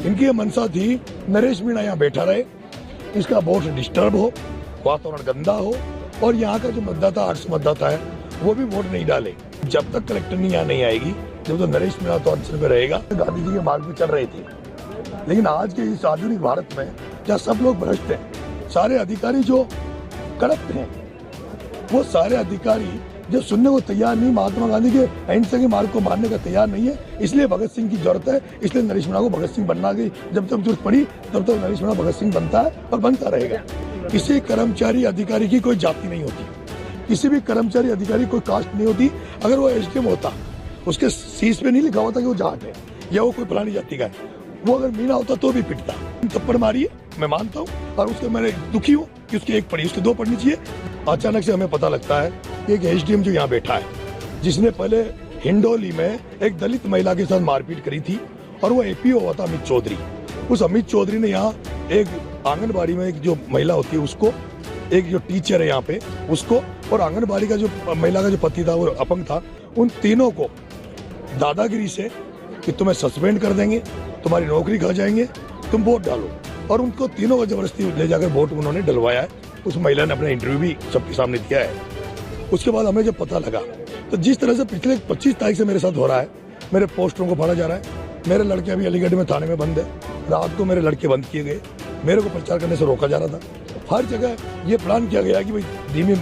इनकी ये मंशा थी नरेश मीणा यहाँ बैठा रहे, इसका वोट डिस्टर्ब हो, वातावरण गंदा हो और यहाँ का जो मतदाता आर्ट्स मतदाता है वो भी वोट नहीं डाले। जब तक कलेक्टर यहाँ नहीं आएगी, जब तो नरेश मीणा तो अनशन पे रहेगा। गांधी जी के मार्ग पे चल रहे थे, लेकिन आज के इस आधुनिक भारत में जहाँ सब लोग भ्रष्ट हैं, सारे अधिकारी जो करप्ट हैं, वो सारे अधिकारी जो सुनने को तैयार नहीं, महात्मा गांधी के अहिंसा के मार्ग को मानने का तैयार नहीं है, इसलिए भगत सिंह की जरूरत है। इसलिए नरेश मीणा को भगत सिंह बनना की जब तक जरूरत पड़ी तब तक नरेश मीणा भगत सिंह बनता है और बनता रहेगा। किसी कर्मचारी अधिकारी की कोई जाति नहीं होती, किसी भी कर्मचारी अधिकारी कोई कास्ट नहीं होती। अगर वो एसडीएम होता, उसके शीश पे नहीं लिखा होता कि वो जाट है या वो कोई फलानी जाति का है, वो अगर मीणा होता तो भी पिटता। थप्पड़ मारी है, मैं मानता हूँ, और उसके मैंने दुखी हूँ कि उसकी एक पड़ी, उसकी दो पड़नी चाहिए। अचानक से हमें पता लगता है कि एक एसडीएम जो यहाँ बैठा है, जिसने पहले हिंडोली में एक दलित महिला के साथ मारपीट करी थी, और वो एपीओ हुआ था अमित चौधरी। उस अमित चौधरी ने यहाँ एक आंगनबाड़ी में एक जो महिला होती है उसको, एक जो टीचर है यहाँ पे उसको, और आंगनबाड़ी का जो महिला का जो पति था वो अपंग था, उन तीनों को दादागिरी से कि तुम्हें सस्पेंड कर देंगे, तुम्हारी नौकरी खा जाएंगे, तुम वोट डालो, और उनको तीनों को जबरदस्ती ले जाकर वोट उन्होंने डलवाया है। उस महिला ने अपना इंटरव्यू भी सबके सामने दिया है। उसके बाद हमें जब पता लगा, तो जिस तरह से पिछले 25 तारीख से मेरे साथ हो रहा है, मेरे पोस्टरों को फाड़ा जा रहा है, मेरे लड़के अभी अलीगढ़ में थाने में बंद है, रात को मेरे लड़के बंद किए गए, मेरे को प्रचार करने से रोका जा रहा था। हर जगह ये प्लान किया गया कि भाई धीमी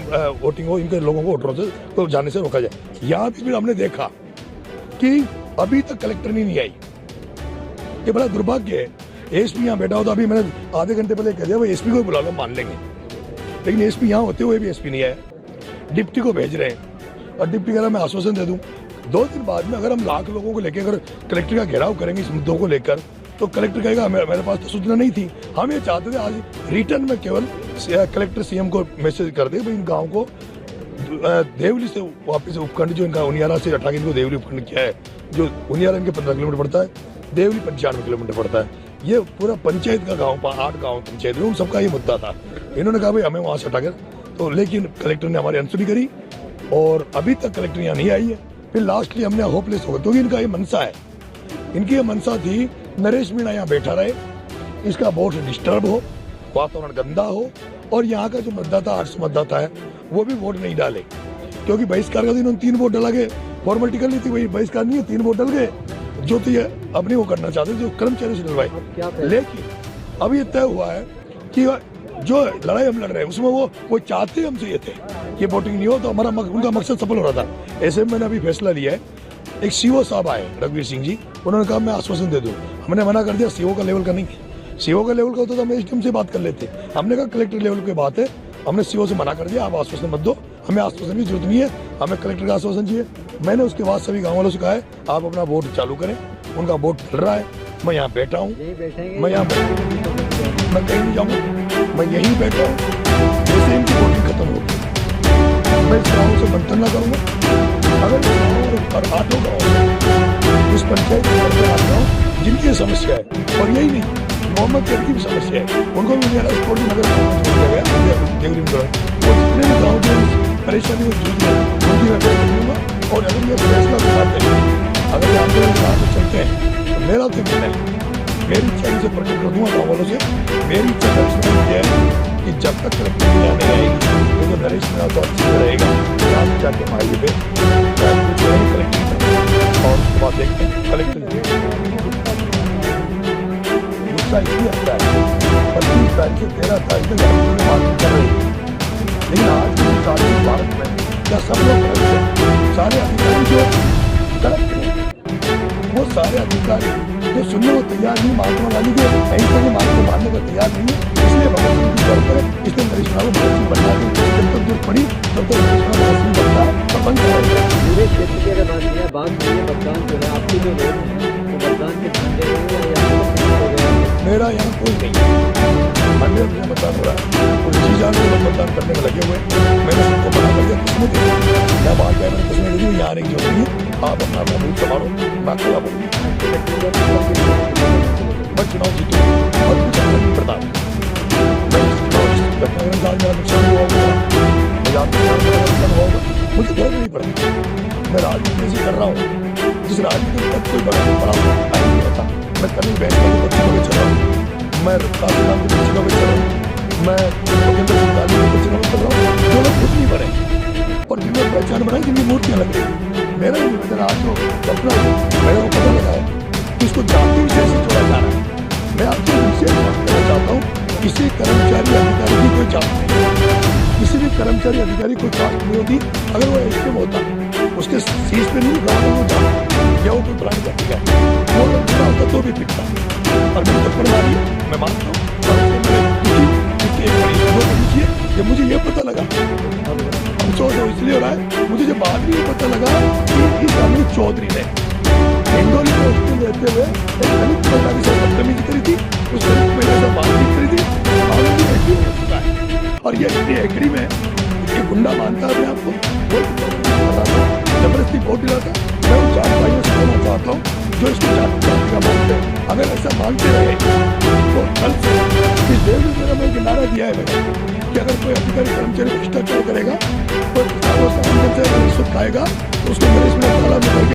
वोटिंग हो, इनके लोगों को वोटरों से तो जाने से रोका जाए। यहाँ भी हमने देखा कि अभी तक कलेक्टर नहीं आई। ये बड़ा दुर्भाग्य है। एसपी यहाँ बैठा होता, अभी मैंने आधे घंटे पहले कह दिया भाई एसपी को बुला लो, मान लेंगे, लेकिन एसपी यहाँ होते हुए भी एसपी नहीं आया। डिप्टी को भेज रहे हैं और डिप्टी कह रहा मैं आश्वासन दे दूं 2 दिन बाद में। अगर हम लाख लोगों को लेकर अगर कलेक्टर का घेराव करेंगे इस मुद्दों को लेकर, तो कलेक्टर कहेगा मेरे पास तो सूचना नहीं थी। हम ये चाहते थे आज रिटर्न में केवल कलेक्टर सीएम को मैसेज कर दे भाई इन गाँव को देवली से वापिस उपखंड, जो इनका उनियारा से हटा के इनको देवली उपखंड किया है, जो उनियारा इनके 15 किलोमीटर पड़ता है, देवली 95 किलोमीटर पड़ता है। ये पूरा पंचायत का गांव, 8 गांव पंचायत में, उन सबका ये मुद्दा था। इन्होंने कहा भाई हमें वहां से हटाकर, तो लेकिन कलेक्टर ने हमारी अनसुनी करी और अभी तक कलेक्टर यहाँ नहीं आई है। फिर लास्टली हमने होपलेस हो गए, क्योंकि इनका ये मनसा है, इनकी ये मनसा थी नरेश मीणा यहाँ बैठा रहे, इसका वोट डिस्टर्ब हो, वातावरण गंदा हो और यहाँ का जो मतदाता आर्ट्स मतदाता है वो भी वोट नहीं डाले। क्योंकि बहिष्कार का दिन उन्होंने 3 वोट डला के फॉर्मेलिटी कर ली थी, वही बहिष्कार नहीं है, 3 वोट डल गए, जो तो ये अपने वो करना चाहते जो कर्मचारी से डलवाए। लेकिन अब ये तय हुआ है कि जो लड़ाई हम लड़ रहे हैं उसमें वो चाहते हमसे ये थे कि वोटिंग नहीं हो, तो हमारा उनका मकसद सफल हो रहा था। ऐसे में मैंने अभी फैसला लिया है, एक सीओ साहब आए रघुवीर सिंह जी, उन्होंने कहा मैं आश्वासन दे दूं। हमने मना कर दिया, सीओ का लेवल का नहीं है, सीओ का लेवल का होता तो हम एसडीएम से बात कर लेते। हमने कहा कलेक्टर लेवल की बात है, हमने सीओ से मना कर दिया, आप आश्वासन मत दो, हमें आश्वासन की जरूरत नहीं है, हमें कलेक्टर का आश्वासन चाहिए। मैंने उसके बाद सभी गाँव वालों से कहा है आप अपना वोट चालू करें, उनका वोट चल रहा है, मैं यहाँ बैठा हूँ, मैं यहाँ मैं कहीं नहीं जाऊँगा, मैं यहीं बैठा हूँ। जैसे इनकी वोटिंग खत्म होगी मैं इस गाँव से मंथन ना करूँगा। अगर 8 गाँव इस पंचायत में जिनकी समस्या है, और यही नहीं मोहम्मद कैद की भी समस्या है, उनको भी स्पोर्ट नगर देवरी में, वो जितने भी गाँव जो परेशानी को जूझ रहे उनकी मैं फैसला करूँगा। और अगर ये फैसला कराते हैं, अगर ये आंदोलन कराते चलते हैं, तो मेरा तो निर्णय, मेरी इच्छा से प्रकट कर दूंगा गाँव वालों से। मेरी इच्छा है कि जब तक कलेक्टर नहीं आएगी तो नरेश मीणा तो अच्छी रहेगा, यहाँ जाके माइल पे कलेक्टर, और उसके बाद देखते हैं कलेक्टर गुस्सा इसलिए आता है 25 तारीख से 13 तारीख तक बात कर रही है। लेकिन आज के सारे भारत में क्या सब लोग सारे अधिकारी जो करप्ट हैं, वो सारे अधिकारी जो सुनने को तैयार नहीं, महात्मा गांधी के अहिंसा के मार्ग को मानने का तैयार नहीं है, इसलिए भगत सिंह की जरूरत है। इसलिए नरेश मीणा को भगत सिंह बनना है, जब तक जरूरत पड़ी तब तक नरेश मीणा भगत सिंह बनता है तो बन जाएगा। पूरे क्षेत्र की अगर बात करिए, मतदान जो है आपके जो लोग हैं वो मतदान के ध्यान दे रहे हैं, मेरा यहाँ कोई नहीं है, 100% मतदान हो रहा है, कुछ चीज आगे लोग मतदान करने में लगे हुए हैं। मैंने सबको मना कर दिया, किसमें दे मैं बात किया, मैंने किसमें दे दी, यहाँ आने की जरूरत नहीं है, आप अपना अपना बूथ संभालो, मैं अकेला बोलूँ, मैं चुनाव जीतूँ और कुछ अलग नहीं पड़ता। मेरा नुकसान हुआ होगा, नुकसान हुआ होगा, मुझे फर्क नहीं पड़ता। मैं राजनीति ऐसी कर रहा हूँ जिस राजनीति में कोई बड़ा नहीं होता, मैं कभी बैठ बच्चों को चल रहा हूँ, मैं रफ्तार के नाम के बच्चों को चल रहा हूँ, मैं भूपेंद्र सिंह के बच्चों को चल रहा हूँ, जो लोग खुद नहीं बने और जिनमें पहचान बनाई, जिनकी मूर्तियां लग रही। मेरा ही निवेदन आज जो अपना मेरे को पता लगा है कि इसको जाति विषय से जोड़ा जा रहा है। मैं आपसे विशेष बात करना चाहता हूँ, किसी कर्मचारी अधिकारी की कोई जात नहीं है, किसी भी कर्मचारी अधिकारी कोई कास्ट नहीं होती। अगर वो एसटीएम होता, उसके सीट पे नहीं लिखा होता वो जात या वो कोई पुरानी जाति का है, वो अगर बुरा होता तो भी पिटता। और मैंने थप्पड़ मारी, मैं मानता हूँ, जब मुझे ये पता लगा, अफसोस इसलिए हो रहा है, मुझे जब बाद में ये पता लगा कि इस अमित चौधरी ने इंदौरी में हॉस्टल रहते हुए एक दलित महिला के साथ बदतमीजी करी थी, उस दलित महिला से बातचीत करी थी, ऑलरेडी एग्री हो चुका है। और ये एग्री में ये गुंडा मानता है आपको, वो जबरदस्ती वोट दिलाता। मैं उन चार भाइयों से कहना चाहता हूँ जो इसको जाति का मानते हैं, अगर ऐसा मानते रहे तो कल से इस देश में मेरा मैं नारा दिया है मैंने कि अगर कोई अधिकारी कर्मचारी भ्रष्टाचार करेगा, कोई रिश्वत खाएगा तो उसको मेरे इसमें ताला में